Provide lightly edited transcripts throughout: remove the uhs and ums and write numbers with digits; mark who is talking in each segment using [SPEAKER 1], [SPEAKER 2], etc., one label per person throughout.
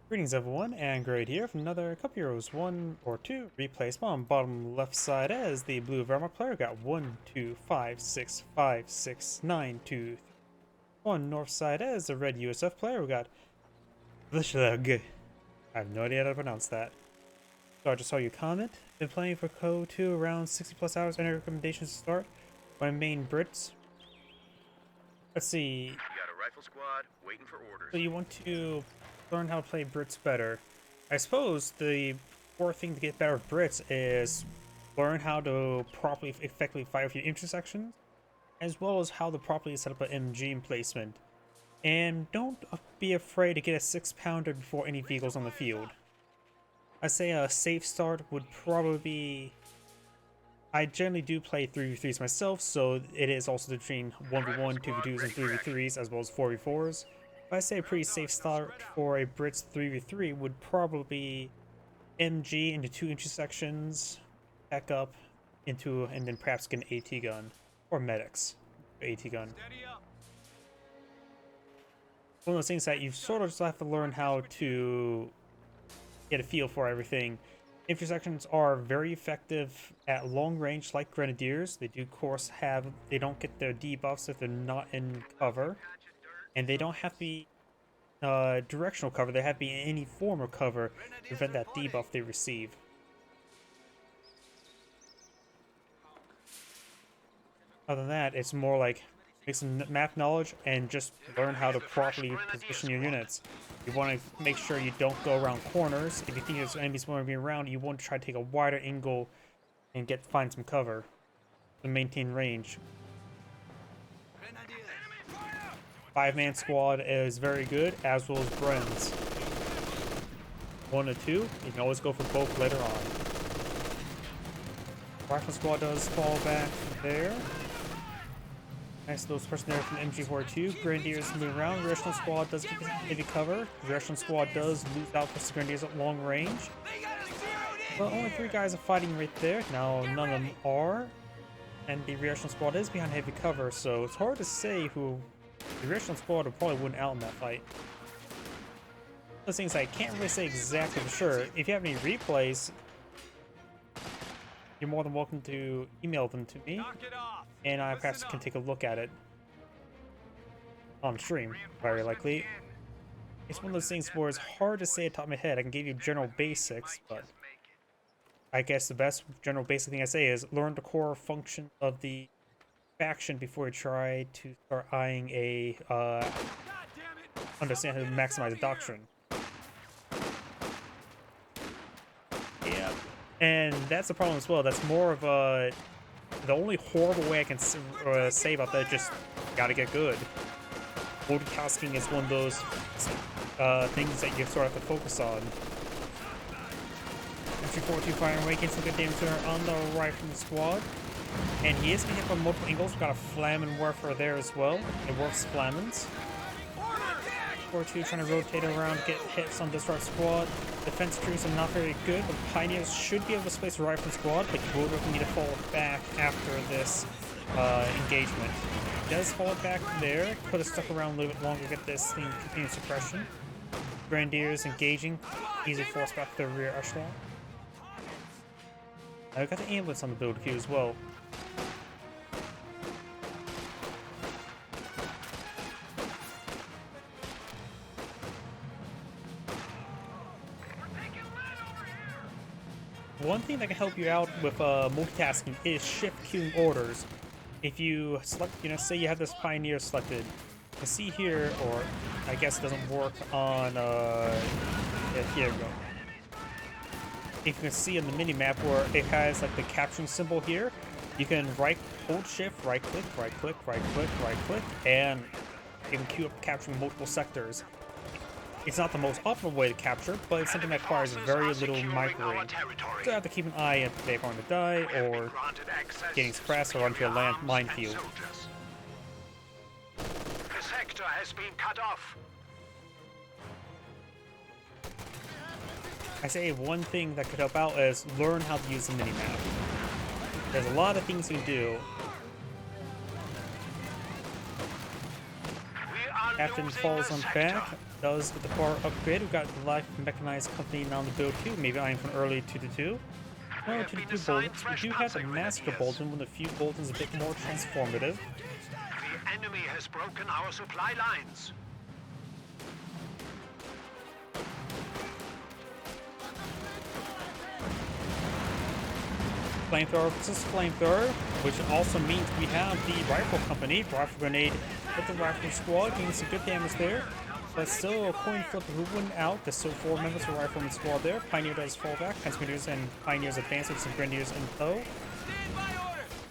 [SPEAKER 1] Greetings everyone, and Grade here from another Cup Heroes 1 or 2 replay spawn. Bottom left side as the blue Vermont player got 1, 2, 5, 6, 5, 6, 9, 2, 3. On north side as the red USF player we got fhjasedg. I have no idea how to pronounce that. So I just saw your comment. Been playing for CO2 around 60 plus hours. Any recommendations to start? My main Brits. Let's see.
[SPEAKER 2] We got a rifle squad waiting for orders.
[SPEAKER 1] So you want to learn how to play Brits better. I suppose the core thing to get better at Brits is learn how to properly, effectively fire with your intersections, as well as how to properly set up an MG emplacement. And don't be afraid to get a 6-pounder before any vehicles on the field. I say a safe start would probably be... I generally do play 3v3s myself, so it is also between 1v1, 2v2s, and 3v3s, as well as 4v4s. But I say a pretty safe start for a Brits 3v3 would probably be MG into 2 intersections, back up into, and then perhaps get an AT gun, or medics, AT gun. One of those things that you sort of just have to learn how to get a feel for everything. Intersections are very effective at long range, like Grenadiers. They do, of course, they don't get their debuffs if they're not in cover. And they don't have to be directional cover, they have to be in any form of cover to prevent that debuff they receive. Other than that, it's more like make some map knowledge and just learn how to properly position your units. You want to make sure you don't go around corners. If you think there's enemies going to be around, you want to try to take a wider angle and find some cover to maintain range. 5-man squad is very good, as well as Bren's. 1 or 2, you can always go for both later on. Rifle squad does fall back there. Nice little person there from MG42. Grenadiers move around. Rational squad does keep heavy cover. Rational squad does lose out for Grenadiers at long range. But only 3 guys are fighting right there. Now none of them are. And the Rational squad is behind heavy cover, so it's hard to say who the Rational squad would probably win out in that fight. Those things I can't really say exactly for sure. If you have any replays, you're more than welcome to email them to me, and I perhaps can take a look at it on stream, very likely. It's one of those things where it's hard to say at the top of my head. I can give you general basics, but I guess the best general basic thing I say is learn the core function of the faction before you try to start eyeing a understand how to maximize the doctrine. Yeah, and that's the problem as well. That's more of a the only horrible way I can say about that. Just gotta get good. Multitasking is one of those things that you sort of have to focus on. MG42 firing away, getting some good damage there on the right from the squad. And he is being hit from multiple angles. We've got a Flamin Warfare there as well. It works Flamins. 4-2 trying to rotate around, get hits on this right squad. Defense trees are not very good, but Pioneers should be able to space the rifle squad, but you will need to fall back after this engagement. He does fall back there, could have stuck around a little bit longer, get this thing continued suppression. Grenadiers engaging, easy force back to the rear echelon. I've got the ambulance on the build queue as well. One thing that can help you out with multitasking is shift queuing orders. If you select, say you have this Pioneer selected, you can see here, or I guess it doesn't work on, here we go. If you can see on the mini-map where it has like the capturing symbol here, you can hold shift, right click, and you can queue up capturing multiple sectors. It's not the most optimal way to capture, but it's something that requires very little microwave. So you have to keep an eye if they're going to die, or getting suppressed, or onto a minefield.
[SPEAKER 2] The sector has been cut off.
[SPEAKER 1] I say one thing that could help out is learn how to use the minimap. There's a lot of things you can do. Captain falls on back. does with the bar upgrade. We've got the life mechanized company now on the build too. Maybe eyeing for an early 2-2. No, 2-2 Boltons. We do have the Massacre Bolton with a few Boltons a bit more transformative.
[SPEAKER 2] The enemy has broken our supply lines.
[SPEAKER 1] Flamethrower versus flamethrower, which also means we have the rifle company, rifle grenade with the rifle squad, getting some good damage there. But still a coin flip who went out. There's still 4 members of the rifleman squad there. Pioneer does fall back. Grenadiers and Pioneers advance with some Grenadiers in tow.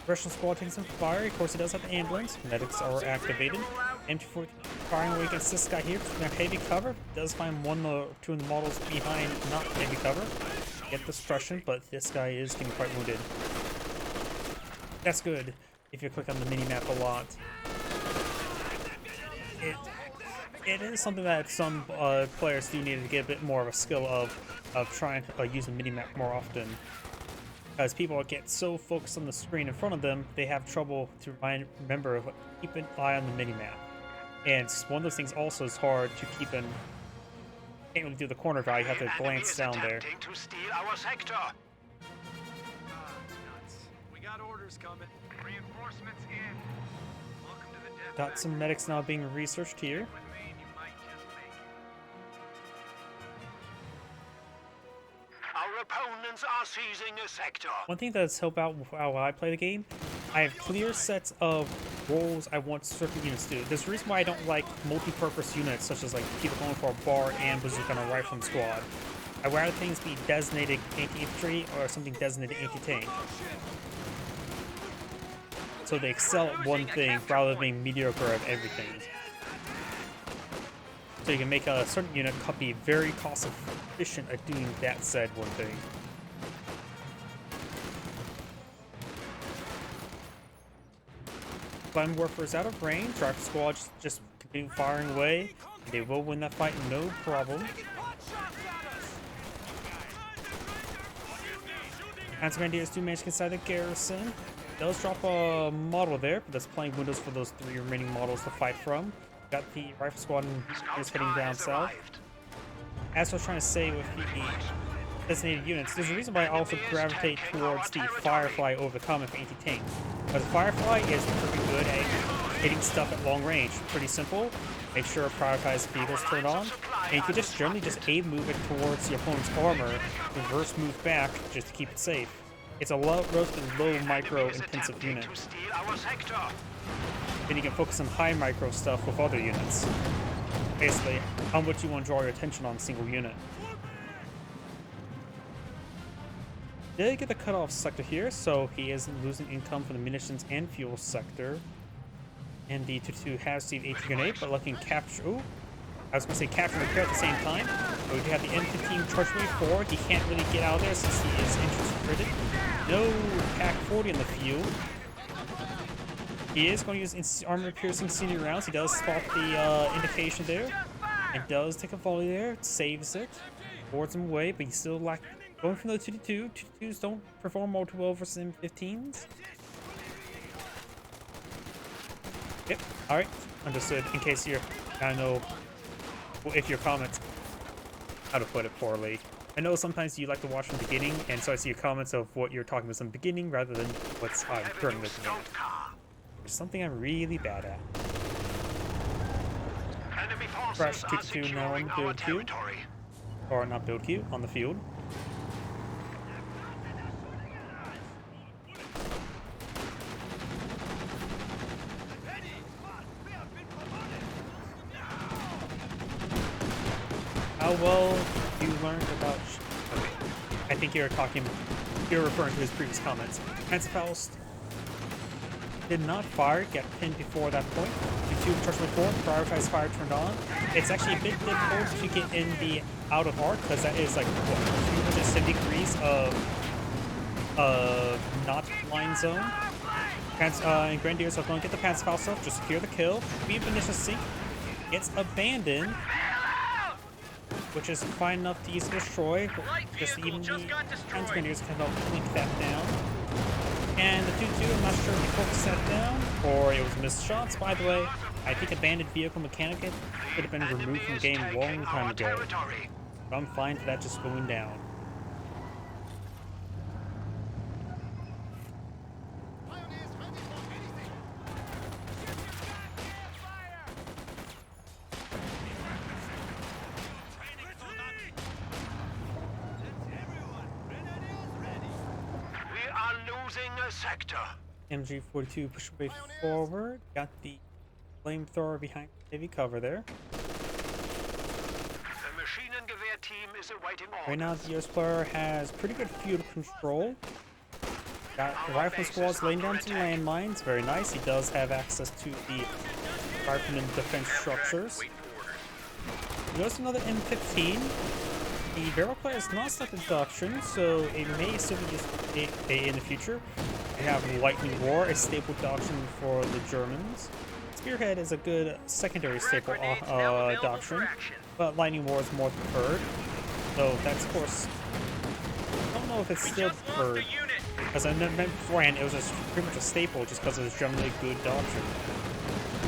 [SPEAKER 1] Russian squad takes some fire. Of course, it does have the ambulance. Medics are activated. MT4 firing away against this guy here. Heavy cover. Does find 1 or 2 of the models behind not heavy cover. Get the suppression, but this guy is getting quite wounded. That's good if you click on the mini-map a lot. It is something that some players do need to get a bit more of a skill of trying to use the mini-map more often. As people get so focused on the screen in front of them, they have trouble to remember keep an eye on the mini-map. And one of those things also is hard to keep in. Can't really do the corner guy, you have to glance down there.
[SPEAKER 2] To steal our sector.
[SPEAKER 3] We got orders coming.
[SPEAKER 2] Reinforcements in. Welcome to the death
[SPEAKER 1] Got some medics now being researched here.
[SPEAKER 2] Our opponents are seizing a sector.
[SPEAKER 1] One thing that's helped out with how I play the game, I have clear sets of roles I want certain units to do. There's a reason why I don't like multi-purpose units, such as like people going for a bar and bazooka on a rifleman squad. I'd rather things be designated anti-infantry or something designated anti-tank. So they excel at one thing rather than being mediocre at everything. So you can make a certain unit be very cost efficient at doing that said one thing. Flame Warfare is out of range. Rifle Squad just continue firing away. They will win that fight, no problem. Grenadiers do manage to get inside the garrison. Does drop a model there, but that's playing windows for those 3 remaining models to fight from. Got the Rifle Squad is heading down south. As I was trying to say with the designated units, there's a reason why I also gravitate towards the Firefly over the Comet for anti-tank. But the Firefly is pretty good at hitting stuff at long range. Pretty simple. Make sure prioritized vehicles turn on. And you can just generally just aim move it towards the opponent's armor, reverse move back just to keep it safe. It's a relatively low micro intensive unit. Then you can focus on high micro stuff with other units. Basically, how much you want to draw your attention on a single unit. Did get the cutoff sector here, so he isn't losing income from the munitions and fuel sector. And the 2-2 has the 18 grenade, but looking capture. Ooh, I was gonna say capture and repair at the same time. But we do have the M15 charge wave forward. He can't really get out of there since he is interest-critted. No pack 40 in the field. He is going to use armor-piercing senior rounds. He does spot the indication there. And does take a volley there. Saves it. Boards him away, but he's still going from the 2-2. 2-2s don't perform all too well versus M15s. Yep. Alright. Understood. In case you're... I know... Well, if your comments... How to put it poorly. I know sometimes you like to watch from the beginning, and so I see your comments of what you're talking about from the beginning rather than what's during the game. Which is something I'm really bad at. Fresh 2-2 now on the build queue. Or not build queue, on the field. How well you learned about... I think you're referring to his previous comments. Panzerfaust did not fire, get pinned before that point. The 2 charge before, prioritize fire turned on. It's actually a bit difficult to get in the out of arc, because that is like, what, 270 degrees of not line zone. And Grenadiers are going to get the Panzerfaust off, just secure the kill. We've initial sink, gets abandoned, which is fine enough to easily destroy. Just even the Grenadiers can help link that down. And the 2-2, I'm not sure if he focused that down or it was missed shots. By the way, I think abandoned vehicle mechanic could have been removed from the game a long time ago. But I'm fine for that just going down.
[SPEAKER 2] We are losing a sector.
[SPEAKER 1] MG42 push way forward. Got the flamethrower behind heavy cover there.
[SPEAKER 2] The machine and gewehr team is awaiting orders.
[SPEAKER 1] Right now, the US player has pretty good field control. Got the rifle squads laying down some landmines. Very nice. He does have access to the rifleman defense structures. There's another M15. The barrel player is not selected adoption, so it may still be used in the future. We have Lightning Roar, a staple doctrine for the Germans. Spearhead is a good secondary staple doctrine, but Lightning Roar is more preferred. So that's, of course, I don't know if it's still preferred. As I meant beforehand, it was just pretty much a staple just because it was generally a good doctrine.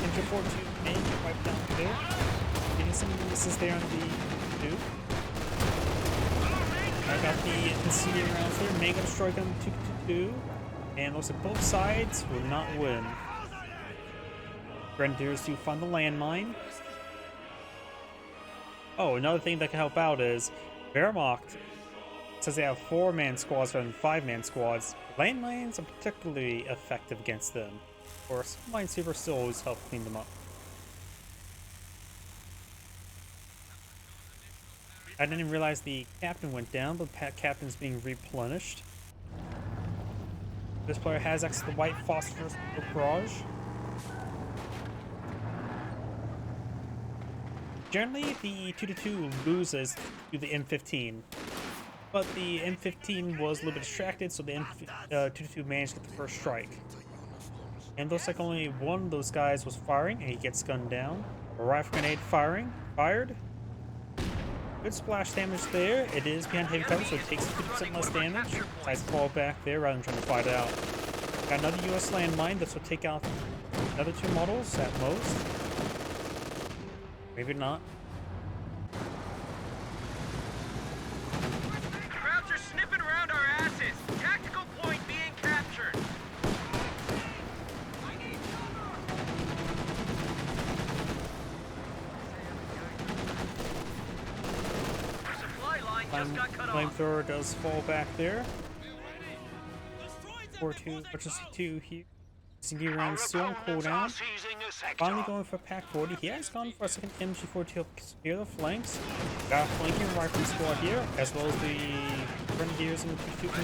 [SPEAKER 1] MG42 may get wiped down there. Getting some misses there on the 2. I got the incendiary rounds there. Mega strike on 2-2. And looks like both sides will not win. Grenadiers do find the landmine. Oh, another thing that can help out is Wehrmacht says they have 4-man squads rather than 5-man squads. Landmines are particularly effective against them. Of course, minesweepers still always help clean them up. I didn't realize the captain went down, but the captain's being replenished. This player has access to the white phosphorus barrage. Generally, the 2-2 loses to the M15, but the M15 was a little bit distracted, so the 2-2 managed to get the first strike. And looks like only one of those guys was firing, and he gets gunned down. A rifle grenade fired. Good splash damage there. It is behind heavy cover, so it takes 50% less damage. Nice fall back there rather than trying to fight it out. Got another US landmine. This will take out another 2 models at most. Maybe not.
[SPEAKER 3] Crowds are sniffing around our asses. Tactical point being captured. Our supply line just got cut off.
[SPEAKER 1] Flamethrower does fall back there. 4-2 versus 2 here. Single round still on cooldown. Finally going for Pack 40. He has gone for a second MG40 to clear the flanks. Got a flanking rifle squad here, as well as the Grenadiers and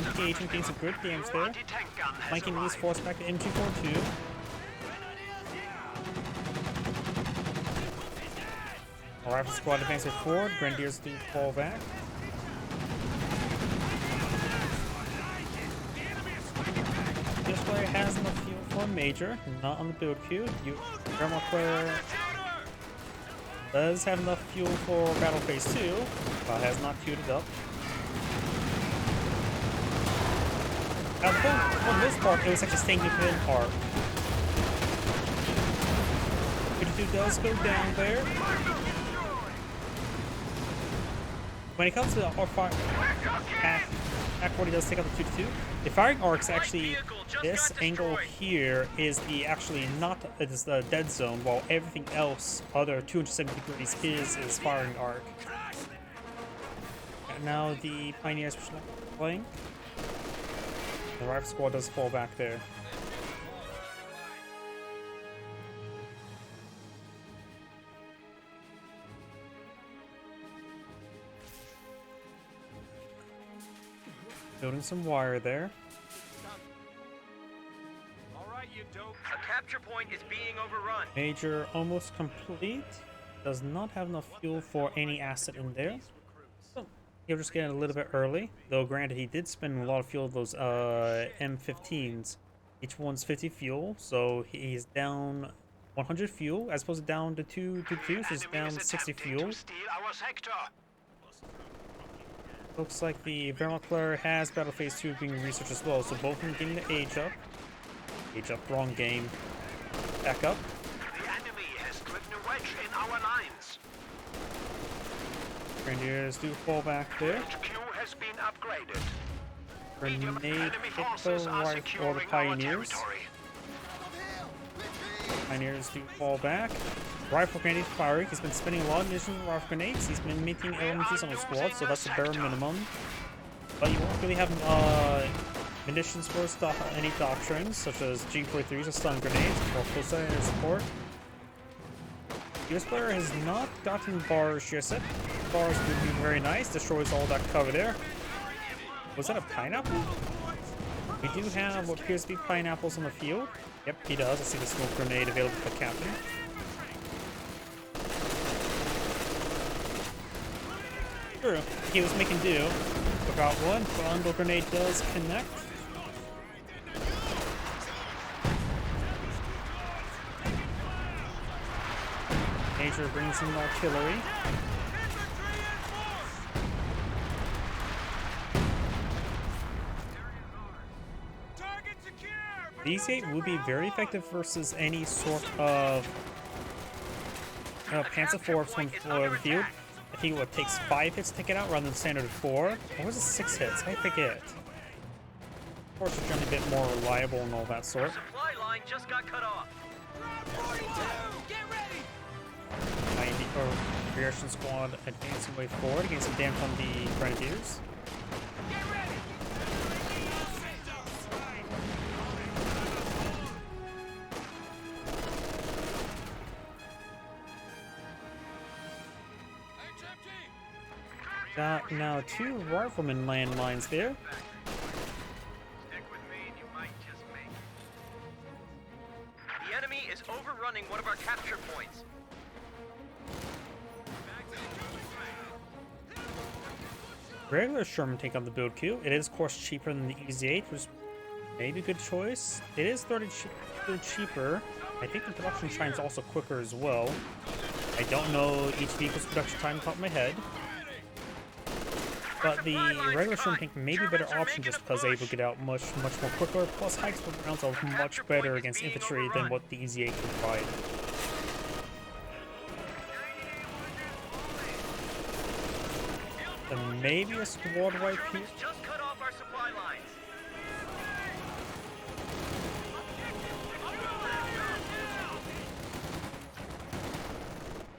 [SPEAKER 1] engaging, getting some good damage there. Flanking these force back to MG42. Rifle squad advances forward. Grenadiers do fall back. This player has enough fuel for a major, not on the build queue. Wehrmacht player does have enough fuel for battle phase 2, but has not queued it up. For this part, it was actually staying within arc. 52 does go down there. When it comes to the Pack 40 does take out the 2-2. The firing arcs actually, this angle here is the the dead zone, while everything else, other 270 degrees, is firing arc. And now the Pioneers playing. The rifle squad does fall back there. Building some wire there.
[SPEAKER 3] All right, you dope. A capture point is being overrun.
[SPEAKER 1] Major almost complete. Does not have enough fuel for any asset in there. So he'll just get a little bit early. Though granted, he did spend a lot of fuel of those M15s. Each one's 50 fuel, so he's down 100 fuel as opposed to down to 2 so he's down 60 fuel. Looks like the Vermicler has Battle Phase 2 being researched as well, so both of them getting the age up. Age up, wrong game. Back up.
[SPEAKER 2] The enemy has driven a wedge in our lines.
[SPEAKER 1] Grenadiers do fall back there.
[SPEAKER 2] HQ has been upgraded.
[SPEAKER 1] Grenade
[SPEAKER 2] Enemy
[SPEAKER 1] hit the
[SPEAKER 2] forces are
[SPEAKER 1] right or the
[SPEAKER 2] securing our
[SPEAKER 1] Pioneers.
[SPEAKER 2] territory.
[SPEAKER 1] Pioneers do fall back. Rifle grenade firing. He's been spending a lot of munitions on rifle grenades. He's been making LMGs on the squad, so that's a bare minimum. But you won't really have munitions for any doctrines, such as G43s or stun grenades, or close air support. US player has not gotten bars just yet. Bars would be very nice. Destroys all that cover there. Was that a pineapple? We do have what appears to be pineapples on the field. Yep, he does. I see the smoke grenade available for the captain. True, he was making do. Forgot one. Bundle grenade does connect. Major brings in artillery. These 8 would be very effective versus any sort of Panzer IV from the field. I think it takes 5 hits to take it out rather than standard 4. Or was it 6 hits? I forget. Of course, it's generally a bit more reliable and all that sort.
[SPEAKER 3] Supply line just got cut off.
[SPEAKER 1] 90 or reaction squad advancing way forward, getting some damage on the Grenadiers. Got now 2 rifleman landmines there.
[SPEAKER 3] Stick with me and you might just make it. The enemy is overrunning one of our capture points.
[SPEAKER 1] Regular Sherman tank on the build queue. It is, of course, cheaper than the EZ8, which may be a good choice. It is 30 cheaper. I think the production time is also quicker as well. I don't know each vehicle's production time off the top of my head. But the regular Sherman tank may be a better option just because they will get out much more quicker. Plus, high explosive rounds are much better against infantry than what the EZ8 can provide. And maybe a squad wipe here.
[SPEAKER 3] Just cut off our supply lines.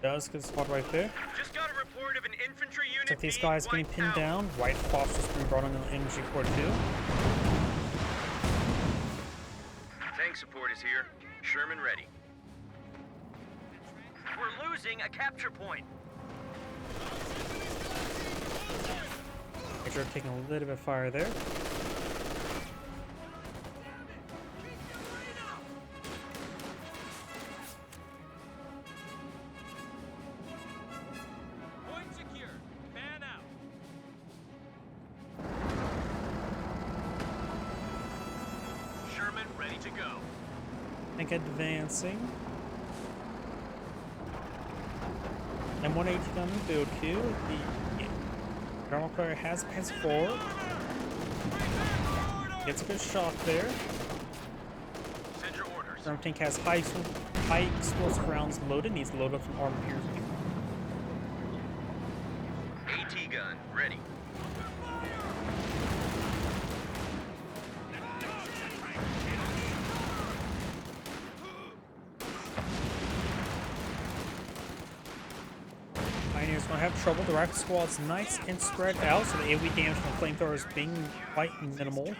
[SPEAKER 1] Does get a squad right there.
[SPEAKER 3] Just got a report of an infantry unit.
[SPEAKER 1] So these
[SPEAKER 3] being
[SPEAKER 1] guys getting
[SPEAKER 3] wiped
[SPEAKER 1] pinned
[SPEAKER 3] out.
[SPEAKER 1] down. White Fox just been brought on an energy core too.
[SPEAKER 3] Tank support is here. Sherman ready. We're losing a capture point.
[SPEAKER 1] Major taking a little bit of fire there.
[SPEAKER 3] Point secure. Man out. Sherman ready to go.
[SPEAKER 1] Tank advancing. M118 on the build queue. The Thermal Carrier has Panzer IV. Gets a good shot there.
[SPEAKER 3] Send your orders.
[SPEAKER 1] Thermal tank has high explosive rounds loaded. Needs to load up some armor piercing.
[SPEAKER 3] AT gun ready.
[SPEAKER 1] Pioneers gonna have trouble. The rifle squad's nice and spread out, so the AoE damage from flamethrowers being quite minimal.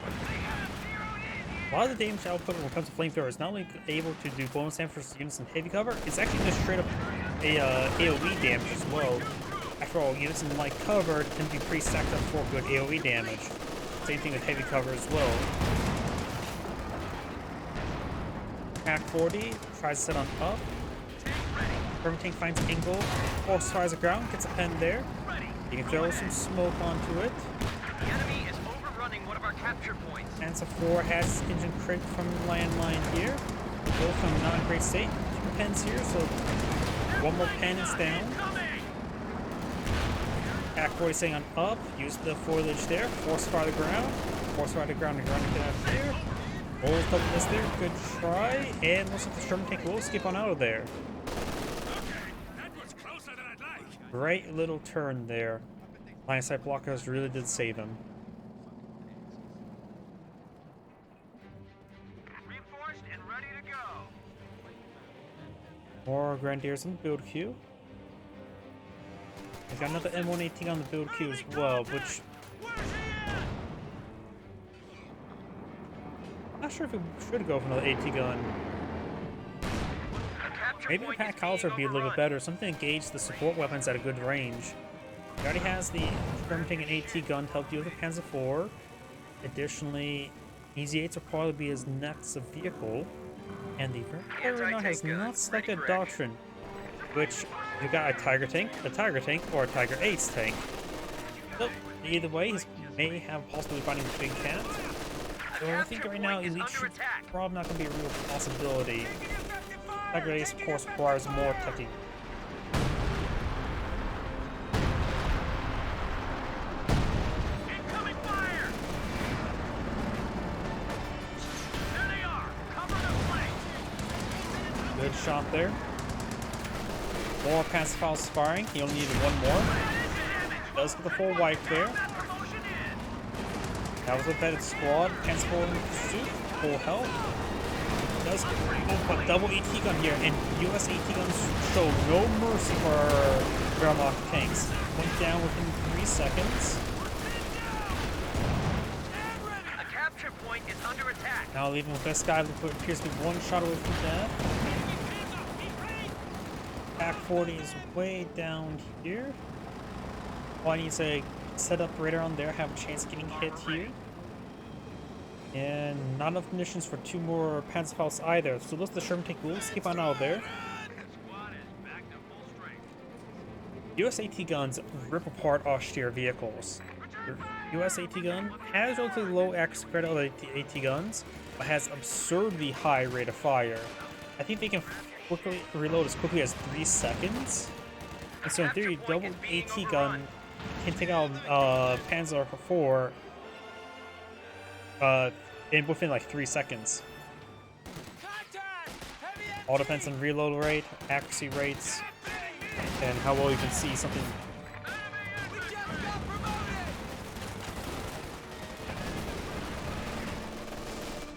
[SPEAKER 1] A lot of the damage output when it comes to flamethrowers is not only able to do bonus damage versus units in heavy cover, it's actually just straight up AoE damage as well. After all, units in light cover tend to be pretty stacked up for good AoE damage. Same thing with heavy cover as well. Pack 40 tries to set on up. Thermal tank finds angle, force fires the ground, gets a pen there. You can throw some smoke onto it.
[SPEAKER 3] The enemy is overrunning one of our capture points.
[SPEAKER 1] Panzer IV has engine crit from the landmine here. Both from not in great state. 2 pens here, so one more pen is down. Pack 40 staying on up. Use the foliage there. Force fire the ground. Force fire the ground and ground down there. Rolls double miss there. Good try. And looks like the Sherman tank will skip on out of there. Great little turn there. Line of sight blockers really did save him.
[SPEAKER 3] Reinforced and ready to go.
[SPEAKER 1] More Grenadiers in the build queue. He's got another M118 on the build queue as well, which... Not sure if we should go for another AT gun. Maybe the Pack Howitzer would be a little bit better. Something to engage the support weapons at a good range. He already has the Sherman tank and AT gun to help deal with the Panzer IV. Additionally, Easy-8s will probably be his next vehicle. And the Vertical right now has not selected a doctrine, which you got a Tiger tank, or a Tiger 8's tank. So, either way, he may have possibly finding the Big Cat. So I think right now, Elite should probably not going to be a real possibility. Tiger 8, of course, requires more techie.
[SPEAKER 3] Incoming fire! There they are! Cover the flank!
[SPEAKER 1] Good shot there. More Panzer files firing. He only needed one more. Does get the full wipe there. That was a vetted squad. Panzer IV in pursuit. Full health. Does get a double AT gun here, and US AT guns show no mercy for Wehrmacht tanks. Went down within 3 seconds.
[SPEAKER 3] A capture point is under attack.
[SPEAKER 1] Now leaving with this guy who appears to be one shot away from death. Pack 40 is way down here. All I need to set up right around there, have a chance of getting hit here. And not enough munitions for 2 more Panzerfaust either. So those the Sherman tank will skip on out of there. US AT guns rip apart austere vehicles. The US AT gun has relatively low accuracy compared to other AT guns, but has absurdly high rate of fire. I think they can quickly reload as quickly as 3 seconds. And so in theory, double AT gun can take out Panzer IV within like 3 seconds. All depends on reload rate, accuracy rates, and how well you can see something.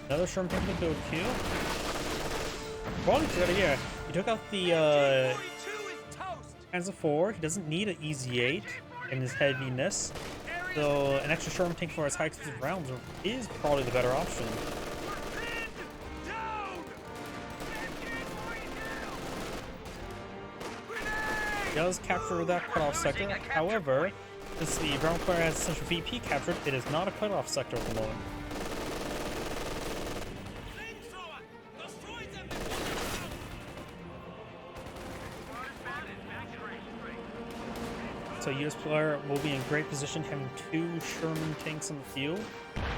[SPEAKER 1] Another Sherman tank in the build queue. Quality together, yeah. He took out the Panzer IV. He doesn't need an Easy-8 in his heaviness. So an extra Sherman tank for his high explosive rounds is probably the better option. He does capture that cutoff sector. However, since the ground player has essential VP captured, it is not a cutoff sector at the moment. So US player will be in great position having 2 Sherman tanks in the field.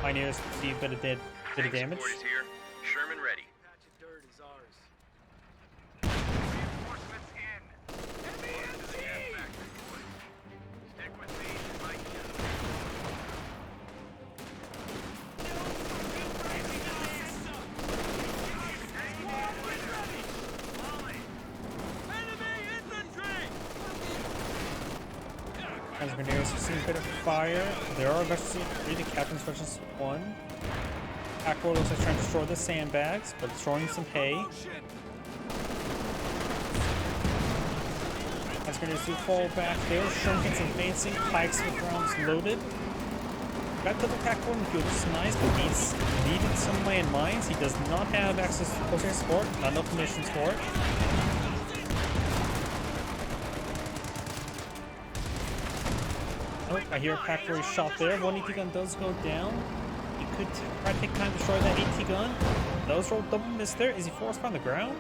[SPEAKER 1] Pioneers receive a bit of damage.
[SPEAKER 3] Here. Sherman ready. Patch of dirt is ours. Reinforcements in. Stick with me, Mike.
[SPEAKER 1] As Grenadiers have seen a bit of fire, there are eventually 3 to captain's versus 1. Pack 4 looks like trying to destroy the sandbags, but destroying some hay. As Grenadiers do fall back there, Sherman tanks advancing, pikes with rounds loaded. Got double Pack 4 in the field, which is nice, but he's needed some landmines. He does not have access to close air support, not enough munitions for it. Oh, I hear a Pack 4 shot there. One AT gun does go down. He could try to take time to destroy that AT gun. Does roll double miss there. Is he forced on the ground?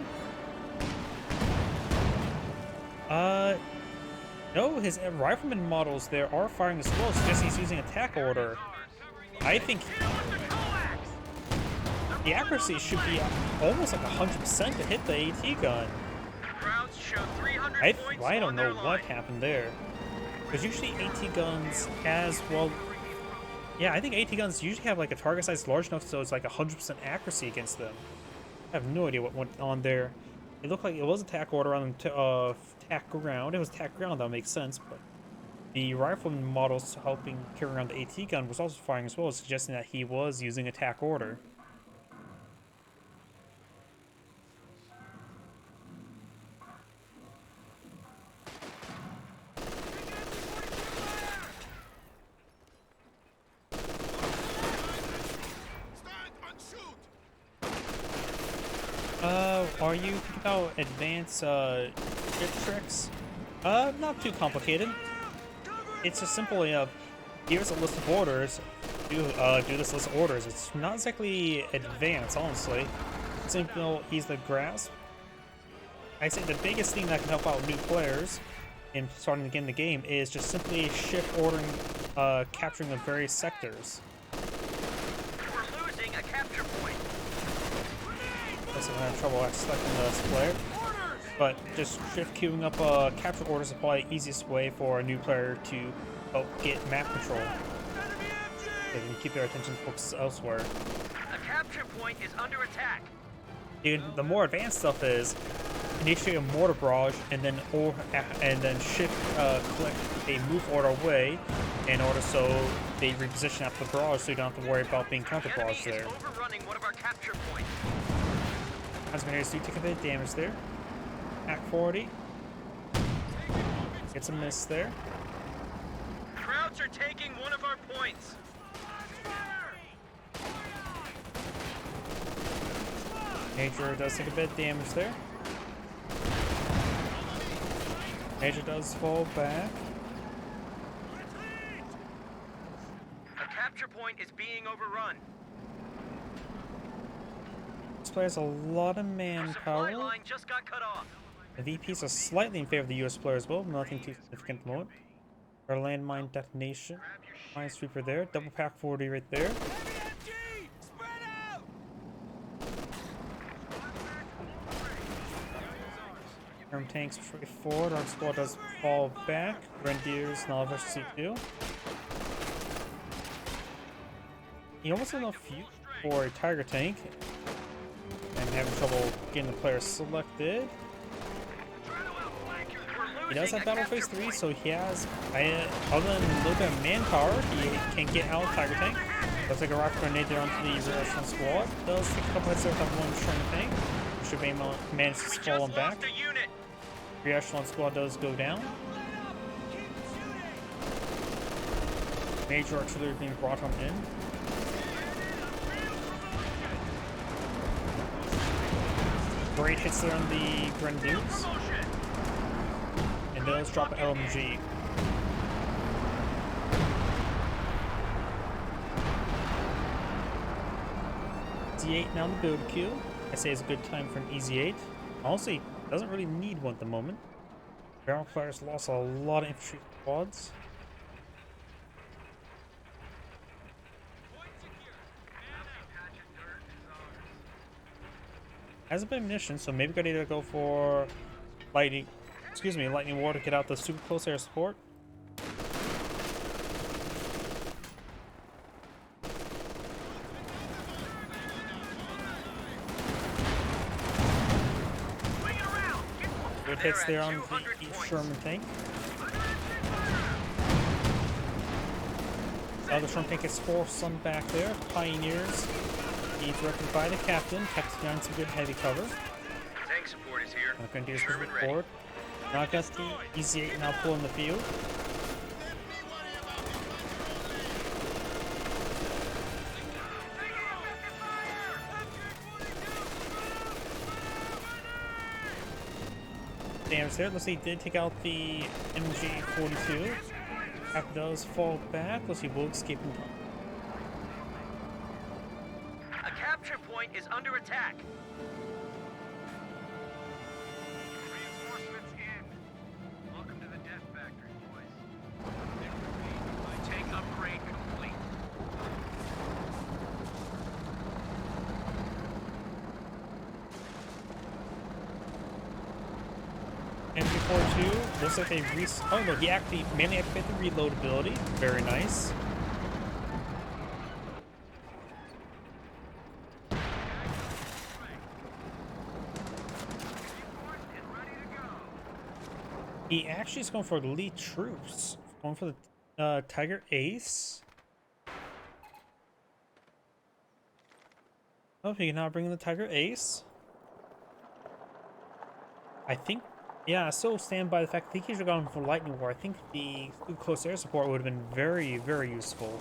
[SPEAKER 1] No, his rifleman models there are firing as well, suggesting he's using attack order. I think the accuracy should be almost like 100% to hit the AT gun. I don't know what happened there. Because usually AT guns as well. Yeah, I think AT guns usually have like a target size large enough so it's like 100% accuracy against them. I have no idea what went on there. It looked like it was attack order on them to attack ground. It was attack ground, that makes sense, but the rifleman models helping carry around the AT gun was also firing as well, suggesting that he was using attack order. Are you thinking about advanced shift tricks? Not too complicated. It's just simply here's a list of orders. Do this list of orders. It's not exactly advanced, honestly. Simple, ease the grasp. I say the biggest thing that can help out new players in starting to get in the game is just simply shift ordering, capturing the various sectors.
[SPEAKER 3] We're losing a capture point.
[SPEAKER 1] I'm having trouble actually selecting the player. But just shift queuing up capture orders is probably the easiest way for a new player to help get map control. They can keep their attention focused elsewhere.
[SPEAKER 3] A capture point is under attack.
[SPEAKER 1] The more advanced stuff is initiate a mortar barrage and then shift click a move order away in order so they reposition after the barrage so you don't have to worry about being counter barraged there.
[SPEAKER 3] Overrunning one of our capture points.
[SPEAKER 1] Asmodeus do take a bit of damage there. At 40. Gets a miss there.
[SPEAKER 3] Krauts are taking one of our points.
[SPEAKER 1] Major does take a bit of damage there. Major does fall back.
[SPEAKER 3] A capture point is being overrun.
[SPEAKER 1] This player has a lot of manpower.
[SPEAKER 3] Supply line just got cut off.
[SPEAKER 1] The VPs are slightly in favor of the US player as well, nothing too significant at the moment. Our landmine detonation. Mine sweeper there. Double pack 40 right there. Arm tanks straight forward. Our squad does fall back. Grenadiers, Nalavesh C2. You almost have enough fuel for a Tiger tank. I'm having trouble getting the player selected. He does have Battle Phase 3, so he has, other than a little bit of manpower, he can get out of Tiger Tank. Does take a rocket grenade there onto the rear echelon squad. Does take a couple hits there with that one strong tank. Should be manage to fall him back. Rear echelon squad does go down. Major artillery being brought on in. Great hits there on the Grenadiers. And those drop LMG. Z8 now the build queue. I say it's a good time for an easy 8. Honestly, doesn't really need one at the moment. Barrel players lost a lot of infantry squads. Hasn't been munitions, so maybe gotta either go for lightning war to get out the super close air support. Good hits there on the Sherman tank. The Sherman tank is forced some back there. Pioneers being directed by the captain. Captain's behind some good heavy cover.
[SPEAKER 3] Tank support is here.
[SPEAKER 1] Grenadiers pushing forward. Now got the EZ8 now pulling the field. Damage there. Let's see, did take out the MG42. After those fall back, let's see, we'll escape in time.
[SPEAKER 3] A capture point is under attack. Reinforcements in. Welcome to the death factory, boys. My tank upgrade complete.
[SPEAKER 1] And MG42. Looks like they oh no, he actually mainly activated the reload ability. Very nice. He actually is going for elite troops. Going for the Tiger Ace. Oh, he cannot bring in the Tiger Ace. I think, yeah, I still stand by the fact I think he should have gone for Lightning War. I think the close air support would have been very, very useful.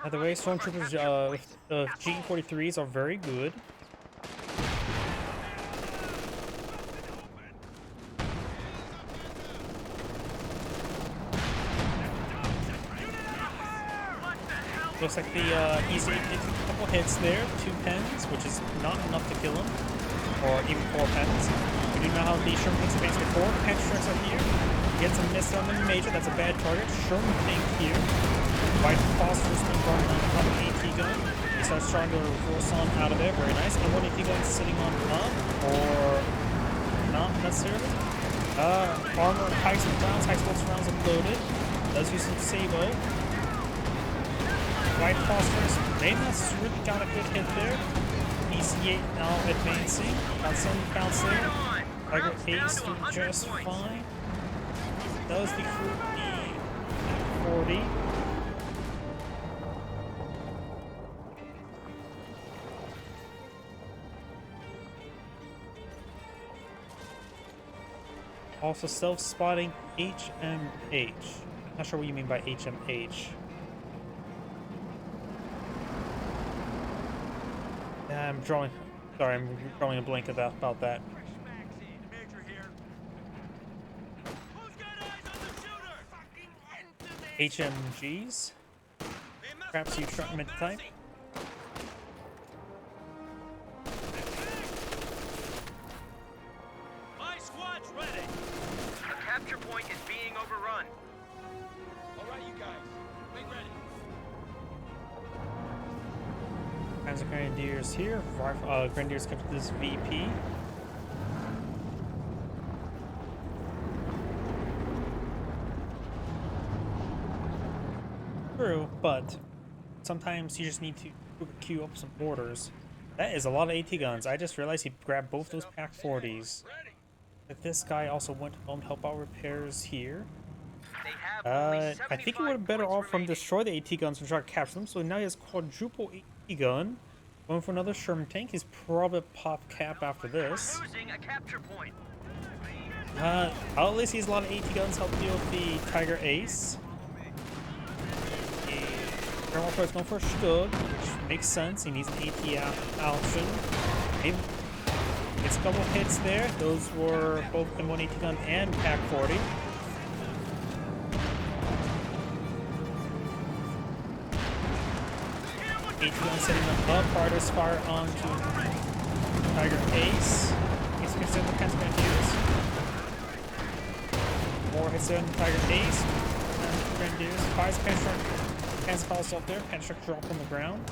[SPEAKER 1] By the way, Stormtroopers with G43s are very good. Looks like the he's a couple hits there, 2 pens, which is not enough to kill him, or even 4 pens. We do know how the Sherman takes advantage before. Pen strikes up here. Gets a miss on the major. That's a bad target. Sherman tank here. White Foster's been running on an AT gun. He starts trying to force on out of there. Very nice. And what AT gun sitting on up, or not necessarily? Armor, high explosive rounds unloaded. Does use some Sabo. White Phosphorus may not really got a good hit there. EC8 now advancing. Got some bounce there. Tiger Ace doing just fine. Does decruit the 40. Also self-spotting HMH. Not sure what you mean by HMH. I'm drawing a blank about that. HMGs? Perhaps you meant to type?
[SPEAKER 3] My squad's ready. A capture point is being overrun. All right, you guys, wait ready.
[SPEAKER 1] Kinds of Grenadiers here. Grenadiers kept this VP. True, but sometimes you just need to queue up some orders. That is a lot of AT guns. I just realized he grabbed both those Pack 40s. But this guy also went home to help out repairs here. I think he would have better off from destroy the AT guns and try to capture them. So now he has quadruple AT gun. Going for another Sherman tank. He's probably pop cap after this. At least he has a lot of AT guns help deal with the Tiger Ace. The is going for a Stug, which makes sense. He needs an AT option. Maybe it's a couple hits there. Those were both M1 AT gun and Pack 40. AT gun setting them up. Fighters fire onto Tiger Ace. He's considered the Pence Grenadiers. More hits on Tiger Ace. And Grenadiers. Fires Pence falls up there. Pence drop on the ground.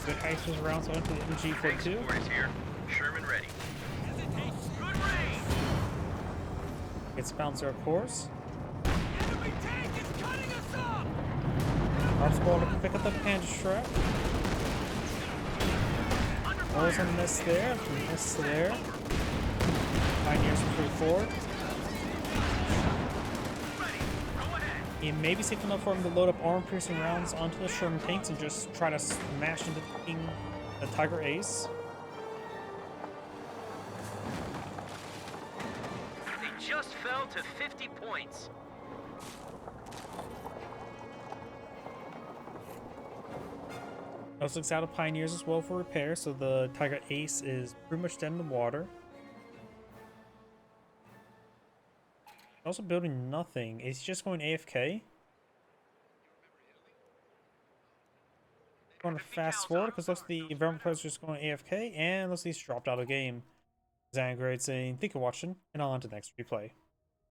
[SPEAKER 1] Good ices around, so into the MG42.
[SPEAKER 3] Sherman ready.
[SPEAKER 1] Gets bounced of course. Arms ball to pick up the Panther strap. Rolls a miss there. Miss there. Pioneers move forward. He may be safe enough for him to load up armor-piercing rounds onto the Sherman tanks and just try to smash into the Tiger Ace.
[SPEAKER 3] They just fell to 50 points.
[SPEAKER 1] Also looks out of Pioneers as well for repair, so the Tiger Ace is pretty much dead in the water. Also building nothing. Is he just going AFK? Going to fast forward because looks like the environment is just going AFK, and looks like he's dropped out of the game. Xanagrade saying, thank you for watching, and on to the next replay.